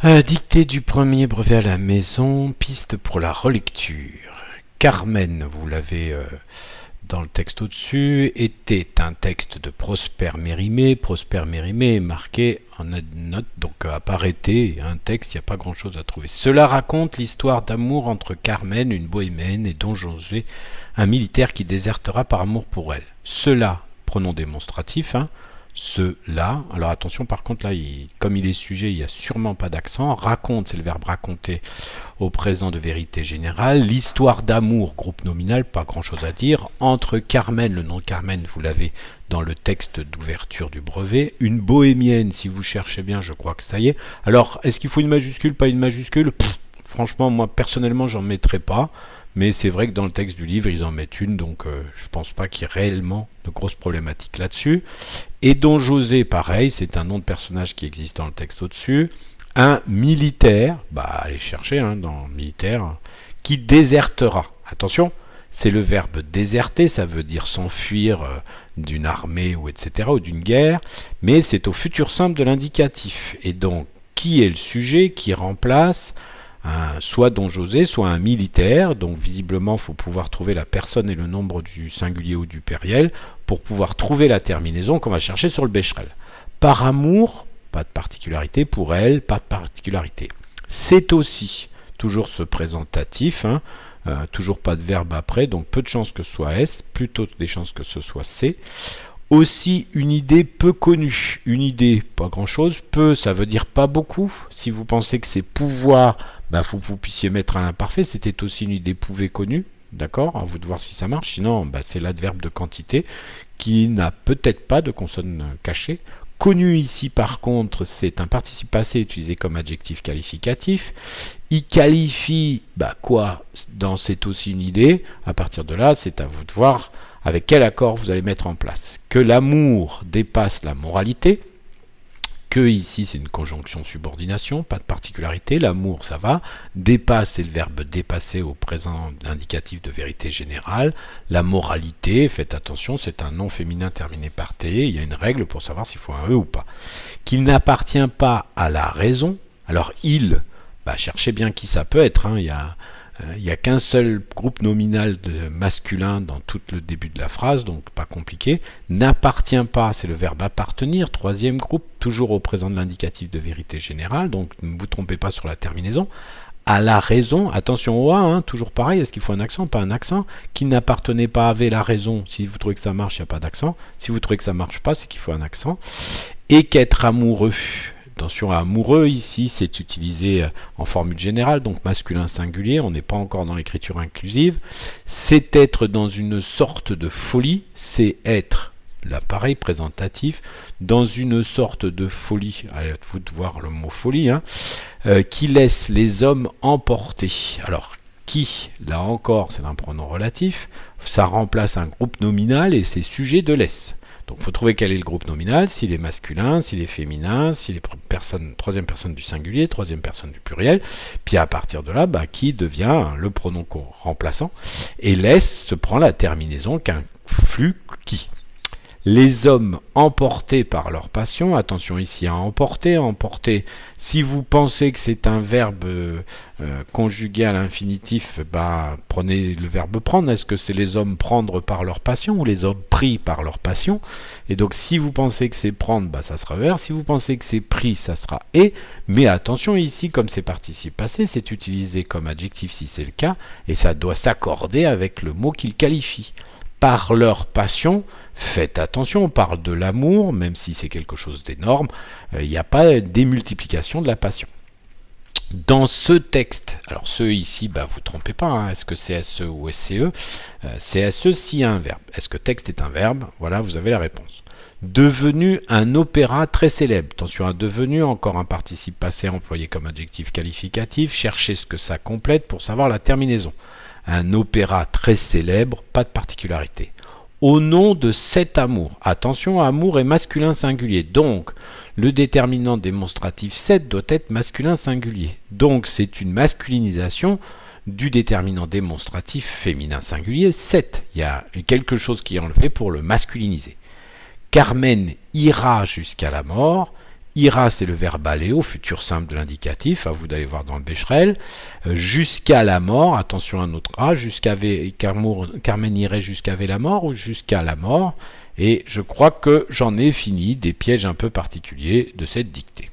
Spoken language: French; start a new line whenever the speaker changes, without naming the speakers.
Dictée du premier brevet à la maison, piste pour la relecture. Carmen, vous l'avez dans le texte au-dessus, était un texte de Prosper Mérimée. Prosper Mérimée est marqué en note, donc à part été, un texte, il n'y a pas grand-chose à trouver. Cela raconte l'histoire d'amour entre Carmen, une bohémienne, et Don José, un militaire qui désertera par amour pour elle. Cela, pronom démonstratif, cela, alors attention par contre là, comme il est sujet, il n'y a sûrement pas d'accent. Raconte, c'est le verbe raconter au présent de vérité générale. L'histoire d'amour, groupe nominal, pas grand chose à dire. Entre Carmen, le nom de Carmen, vous l'avez dans le texte d'ouverture du brevet. Une bohémienne, si vous cherchez bien, je crois que ça y est. Alors, est-ce qu'il faut une majuscule, pas une majuscule? Franchement, moi personnellement, j'en mettrais pas. Mais c'est vrai que dans le texte du livre, ils en mettent une, donc je pense pas qu'il y ait réellement de grosses problématiques là-dessus. Et Don José, pareil, c'est un nom de personnage qui existe dans le texte au-dessus. Un militaire, allez chercher dans militaire, qui désertera. Attention, c'est le verbe déserter, ça veut dire s'enfuir d'une armée ou etc. ou d'une guerre, mais c'est au futur simple de l'indicatif. Et donc, qui est le sujet qui remplace soit Don José, soit un militaire. Donc visiblement, il faut pouvoir trouver la personne et le nombre du singulier ou du pluriel pour pouvoir trouver la terminaison qu'on va chercher sur le Becherel. Par amour, pas de particularité. Pour elle, pas de particularité. C'est aussi toujours ce présentatif, toujours pas de verbe après, donc peu de chances que ce soit S, plutôt des chances que ce soit C. Aussi une idée peu connue. Une idée, pas grand-chose. Peu, ça veut dire pas beaucoup. Si vous pensez que c'est pouvoir, faut que vous puissiez mettre un imparfait. C'était aussi une idée pouvait connue. D'accord? À vous de voir si ça marche. Sinon, c'est l'adverbe de quantité qui n'a peut-être pas de consonne cachée. Connu ici, par contre, c'est un participe passé utilisé comme adjectif qualificatif. Il qualifie, quoi? Dans c'est aussi une idée. À partir de là, c'est à vous de voir avec quel accord vous allez mettre en place. Que l'amour dépasse la moralité, que ici c'est une conjonction subordination, pas de particularité, l'amour ça va, dépasse c'est le verbe dépasser au présent indicatif de vérité générale, la moralité, faites attention, c'est un nom féminin terminé par T, il y a une règle pour savoir s'il faut un E ou pas. Qu'il n'appartient pas à la raison, alors il, cherchez bien qui ça peut être, il n'y a qu'un seul groupe nominal de masculin dans tout le début de la phrase, donc pas compliqué. N'appartient pas, c'est le verbe appartenir, troisième groupe, toujours au présent de l'indicatif de vérité générale, donc ne vous trompez pas sur la terminaison. À la raison, attention au A, toujours pareil, est-ce qu'il faut un accent, pas un accent? Qui n'appartenait pas avait la raison, si vous trouvez que ça marche, il n'y a pas d'accent. Si vous trouvez que ça ne marche pas, c'est qu'il faut un accent. Et qu'être amoureux. Attention à amoureux, ici c'est utilisé en formule générale, donc masculin singulier, on n'est pas encore dans l'écriture inclusive. C'est être dans une sorte de folie, c'est être, l'appareil présentatif, dans une sorte de folie, allez, vous de voir le mot folie, qui laisse les hommes emporter. Alors, qui, là encore, c'est un pronom relatif, ça remplace un groupe nominal et c'est sujet de laisse. Donc il faut trouver quel est le groupe nominal, s'il est masculin, s'il est féminin, s'il est troisième personne du singulier, troisième personne du pluriel, puis à partir de là, qui devient le pronom remplaçant, et laisse se prend la terminaison qu'inclut qui. Les hommes emportés par leur passion, attention ici à emporter, si vous pensez que c'est un verbe conjugué à l'infinitif, prenez le verbe prendre, est-ce que c'est les hommes prendre par leur passion ou les hommes pris par leur passion? Et donc si vous pensez que c'est prendre, ça sera vers, si vous pensez que c'est pris, ça sera et, mais attention ici, comme c'est participe passé, c'est utilisé comme adjectif si c'est le cas, et ça doit s'accorder avec le mot qu'il qualifie. Par leur passion, faites attention, on parle de l'amour, même si c'est quelque chose d'énorme, il n'y a pas démultiplication de la passion. Dans ce texte, alors ce ici, vous ne trompez pas, est-ce que c'est SE ou SCE? C'est SE s'il y a un verbe. Est-ce que texte est un verbe? Voilà, vous avez la réponse. Devenu un opéra très célèbre. Attention à devenu, encore un participe passé employé comme adjectif qualificatif. Cherchez ce que ça complète pour savoir la terminaison. Un opéra très célèbre, pas de particularité. Au nom de cet amour. Attention, amour est masculin singulier. Donc, le déterminant démonstratif 7 doit être masculin singulier. Donc, c'est une masculinisation du déterminant démonstratif féminin singulier 7. Il y a quelque chose qui est enlevé pour le masculiniser. Carmen ira jusqu'à la mort. Ira, c'est le verbe aller au futur simple de l'indicatif, à vous d'aller voir dans le Becherel. Jusqu'à la mort, attention à notre A, Carmen irait jusqu'à la mort ou jusqu'à la mort. Et je crois que j'en ai fini des pièges un peu particuliers de cette dictée.